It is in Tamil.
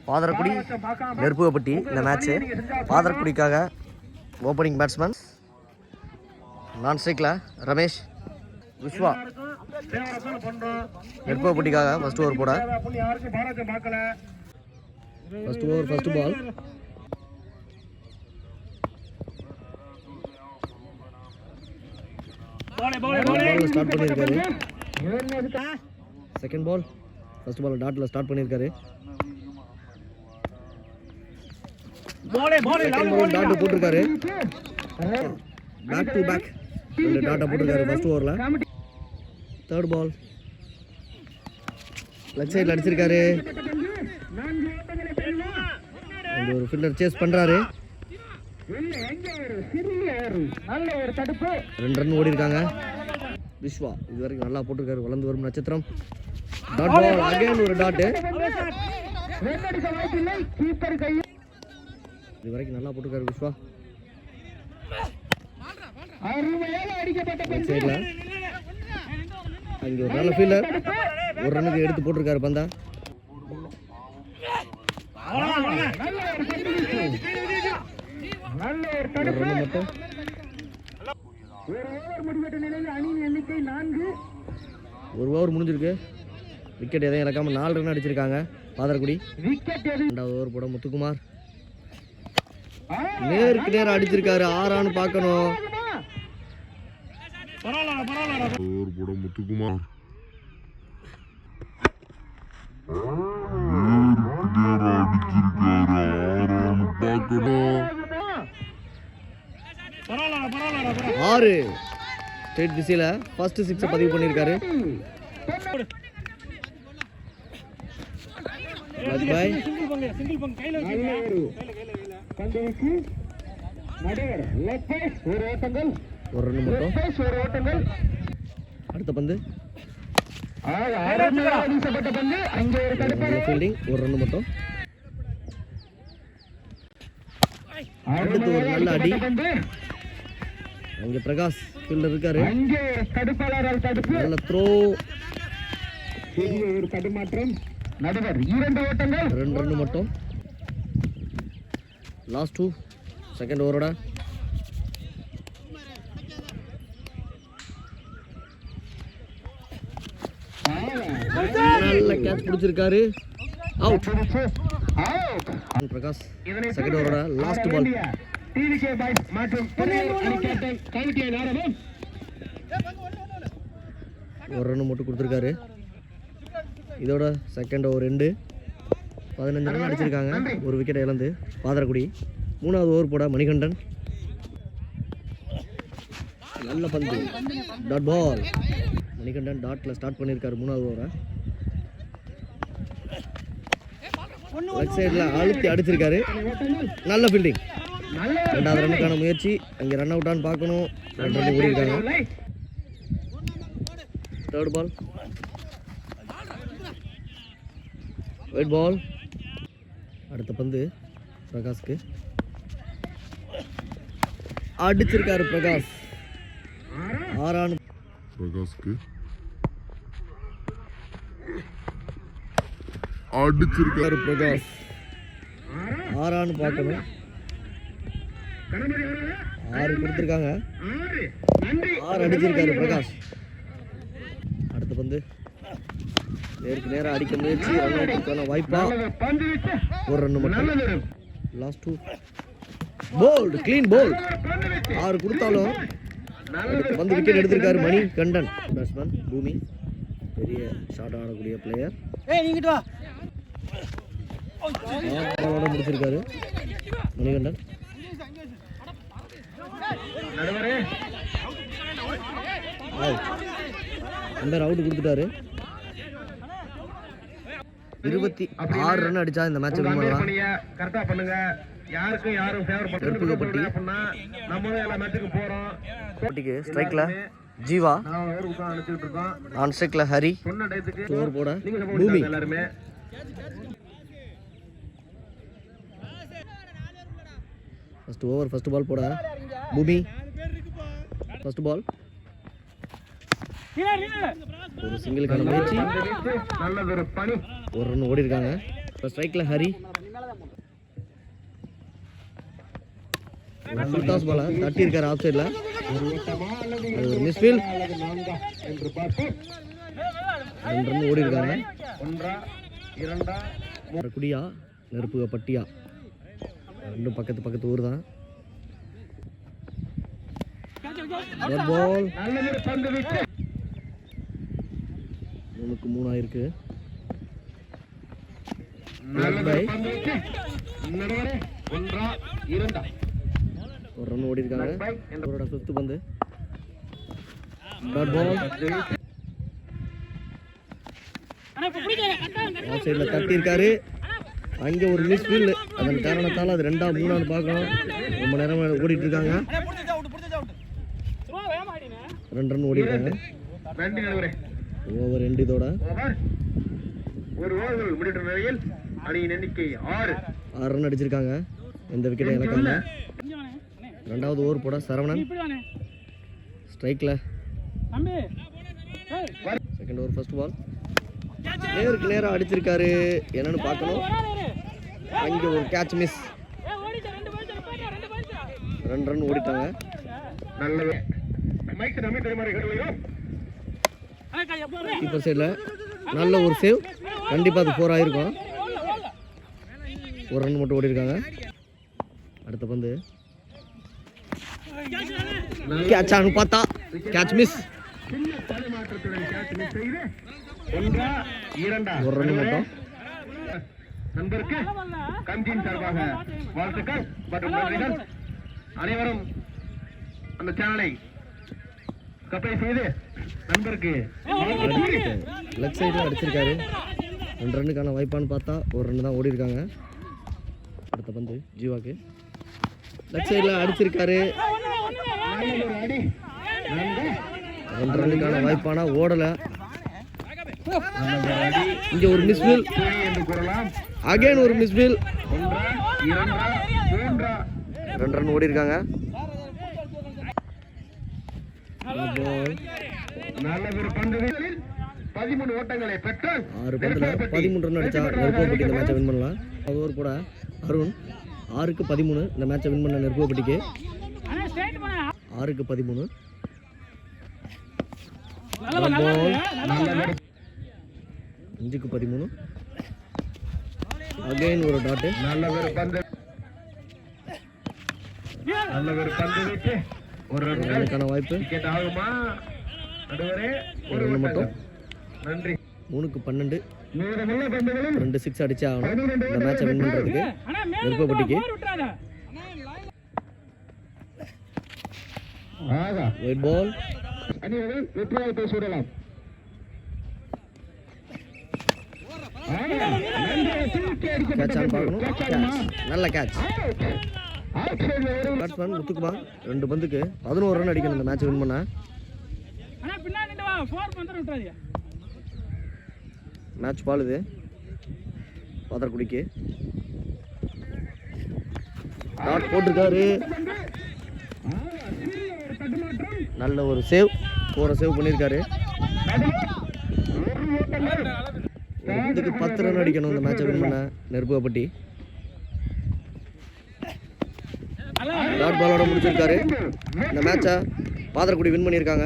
பாதரக்குடி நெருப்புவப்பட்டி இந்த மேட்ச்சு. பாதரக்குடிக்காக ஓப்பனிங் பேட்ஸ்மேன் நான் ஸ்ட்ரைக்கில் ரமேஷ் விஸ்வா. நெருப்புவப்பட்டிக்காக ஃபர்ஸ்ட் ஓவர் போட. First over first ball. Start பண்ணியிருக்காரு. செகண்ட் பால் ஃபர்ஸ்ட் பால் டாட்டில் ஸ்டார்ட் பண்ணியிருக்காரு. டாட் போட்டிருக்காரு. பேக் டு பேக் ரெண்டு டாட்டை போட்டிருக்காரு ஃபர்ஸ்ட் ஓவரில். தேர்ட் பால் லெக் சைடில் அடிச்சிருக்காரு. அங்கே ஒரு ஃபீல்டர் சேஸ் பண்ணுறாரு. 2 ரன் ஓடி இருக்காங்க. விஸ்வா இது வரைக்கும் நல்லா போட்டிருக்காரு. வளர்ந்து வரும் நட்சத்திரம். டாட் பால் அகைன் ஒரு டாட்டு. இது வரைக்கும் நல்லா போட்டிருக்காரு விஸ்வா. சைடில் அங்கே ஒரு நல்ல ஃபீல்டர் ஒரு ரன்னுக்கு எடுத்து போட்டிருக்காரு பந்தா. மட்டும் ஒரு ஓவர் முடிஞ்சிருக்கு. விக்கெட் எதையும் இழக்காம 4 ரன் அடிச்சிருக்காங்க பாதரக்குடி. 2வது ஓவர் போட முத்துக்குமார் நேருக்கு நேரம் அடிச்சிருக்காரு. 6 ரன் பார்க்கணும். ஓவர் போட முத்துக்குமார் ஆறு ஸ்ட்ரெயிட் திசையில ஃபர்ஸ்ட் 6 பதிவு பண்ணியிருக்காரு. ஒரு ரன் மட்டும். அடுத்த பந்து ஃபீல்டிங் ஒரு ரன் மட்டும். அடுத்து ஒரு நல்ல அடி. அங்கே பிரகாஷ் ஃபீல்டர் இருக்காரு. நல்ல த்ரோ. ஒரு தடுமாற்றம். நடுவர் 2 ஓட்டங்கள் 2 ரன் மட்டும். லாஸ்ட் 2 செகண்ட் ஓவரோட. நல்ல கேட்ச் பிடிச்சிருக்காரு. அவுட். பிரகாஷ் செகண்ட் ஓவரோட லாஸ்ட் பால். ஒரு ரன் மட்டும் கொடுத்துருக்காரு. இதோட செகண்ட் ஓவர் 2 15 ரன் அடிச்சிருக்காங்க. ஒரு விக்கெட்டை இழந்து பாதரக்குடி. 3வது ஓவர் போட மணிகண்டன். நல்ல பந்து டாட் பால். மணிகண்டன் டாட்ல ஸ்டார்ட் பண்ணியிருக்காரு 3வது ஓவரை. லெக் சைடில் அழுத்தி அடிச்சிருக்காரு. நல்ல ஃபீல்டிங். 2வது ரன்னுக்கான முயற்சி. அங்கே ரன் அவுட்டான்னு பார்க்கணும். 2 ரன் ஓடி இருக்காங்க. தேர்ட் பால் ஒயிட் பால். அடுத்த பந்து பிரகாஷ்க்கு அடிச்சிருக்காரு. பிரகாஷ் 6 ரன். பிரகாஷ்க்கு அடிச்சிருக்காரு. பிரகாஷ் 6 ரன் பார்க்கணும். 6 கொடுத்துருக்காங்க. 6 அடிச்சிருக்காரு பிரகாஷ். அடுத்த பந்து நேருக்கு நேரம் அடிக்க முயற்சி. ரன் அவுட்டுக்கான வாய்ப்பா. ஒரு ரன் மட்டும். லாஸ்ட் 2 போல்டு கிளீன் போல். 6 கொடுத்தாலும் வந்து விக்கெட் எடுத்திருக்காரு மணி கண்டன். பேட்ஸ்மேன் பூமி பெரிய ஷாட் ஆடக்கூடிய பிளேயர். முடிச்சிருக்காரு மணிகண்டன். அண்டர் அவுட் கொடுத்துட்டாரு. 26 ரன் அடிச்சா இந்த மேட்ச் வின் பண்ணலாம். கரெக்டா பண்ணுங்க. யாருக்கும் யாரும் ஃபேவர் நெருப்புவப்பட்டி அப்படினா நம்மளும் எல்லா மேட்சுக்கு போறோம். போட்டிக்கு ஸ்ட்ரைக்ல ஜீவா. ஆன் ஸ்ட்ரைக்ல ஹரி. சொன்ன டயத்துக்கு ஓவர் போட பூமி. எல்லாரும் ஃபர்ஸ்ட் ஓவர் ஃபர்ஸ்ட் பால் போட பூமி. ஃபர்ஸ்ட் பால் ஒரு சிங்கிளுக்கான முயற்சி. நல்ல ஒரு பனி. ஒரு ரன் ஓடி இருக்காங்க. இப்போ ஸ்ட்ரைக்கில் ஹரி சுல்தாஸ் பாலா தட்டியிருக்காரு ஆஃப் சைடில். அது ஒரு மிஸ்ஃபீல். 2 ரன் ஓடி இருக்காங்க. குடியா நெருப்புக பட்டியா ரெண்டும் பக்கத்து பக்கத்து ஊர் தான். பால் 3-3 ஆயிருக்கு. ஒரு ரன் ஓடி இருக்காங்க. அவரோட 5th பந்து. டாட் பால் ஆஃப் சைடில் தட்டியிருக்காரு. அங்கே ஒரு மிஸ் ஃபீல்டு. அதன் காரணத்தால் அது 2ஆ 3ஆன்னு பார்க்கணும். ரொம்ப நேரம் ஓடிட்டு இருக்காங்க. 2 ரன் ஓடி இருக்காங்க. ஓவர் எண்ட் இதோட. ஒரு ஓவர் முடிட்ட நிலையில் அணியின் எண்ணிக்கை 6 ரன் அடிச்சிருக்காங்க. எந்த விக்கெட்டை இழக்காம. 2வது ஓவர் போட சரவணன் ஸ்ட்ரைக்கில். Second over first ball. நேருக்கு நேராக அடிச்சிருக்காரு. என்னன்னு பார்க்கணும். அங்கே ஒரு கேட்ச் மிஸ். 2 ரன் ஓடிட்டாங்க. கீப்பர் சைடில் நல்ல ஒரு சேவ். கண்டிப்பாக அது 4 ஆயிருக்கும். 1 ரன் மட்டும் ஓடி இருக்காங்க. அடுத்த பந்து கேட்ச் ஆனு பார்த்தா கேட்ச் மிஸ். 1 ரன் மட்டும். நண்பருக்கு கமிட்டியின் சார்பாக வாழ்த்துக்கள் மற்றும் நன்றிகள். அனைவரும் அந்த சேனலை சப்ஸ்கிரைப் செய்து நண்பருக்கு லெஃப்ட் சைடில் அடிச்சிருக்காரு. 2 ரன்னுக்கான வாய்ப்பான்னு பார்த்தா 1 ரன் தான் ஓடி இருக்காங்க. அடுத்த பந்து ஜீவாக்கு லெஃப்ட் சைடில் அடிச்சிருக்காரு. 2 ரன்னுக்கான வாய்ப்பானா ஓடலை. இங்க ஒரு மிஸ்ஃபீல். அகைன் ஒரு மிஸ்ஃபீல். 2 ரன் ஓடி இருக்காங்க. நல்ல பந்துகளில் 13 ஓட்டங்களை பெற்று 6 பந்துல 13 ரன் அடிச்சா நெருப்புவப்பட்டி இந்த மேட்சை வின் பண்ணலாம். ஓவர் போட அருண் 6க்கு 13 இந்த மேட்சை வின் பண்ண நெருப்புவப்பட்டிக்கு. 6க்கு 13. 5க்கு 13. அகைன் ஒரு டாட். நல்ல ஒரு பந்து விட்டு ஒரு ரன்னுக்கான வாய்ப்பு. விக்கெட் ஆகுமா நடுவரே? ஒரு ரன் மட்டும். நன்றி. 3க்கு 12. மீதமுள்ள பந்துகளும் 2 6 அடிச்சே ஆகணும் இந்த மேட்சை வின் பண்றதுக்கு நெருப்புவப்பட்டிக்கு. White ball. அணிகள் வெற்றியாய் பேசிவிடலாம். கேட்ச் ஆன் பார்க்கணும். நல்ல கேட்ச். பேட்ஸ்மேன் முத்துக்குமார் 2 பந்துக்கு 11 ரன் அடிக்கணும் இந்த மேட்ச் வின் பண்ண. மேட்ச் பால் இது பாத்திரக்குடிக்கு. டாட் போட்டிருக்காரு. நல்ல ஒரு சேவ். 4 சேவ் பண்ணியிருக்காரு. இதுக்கு 10 ரன் அடிக்கணும் இந்த மேட்சை வின் பண்ண நெருப்புவப்பட்டி. டாட் பாலோட முடிச்சிருக்காரு. இந்த மேட்சை பாத்திரக்குடி வின் பண்ணியிருக்காங்க.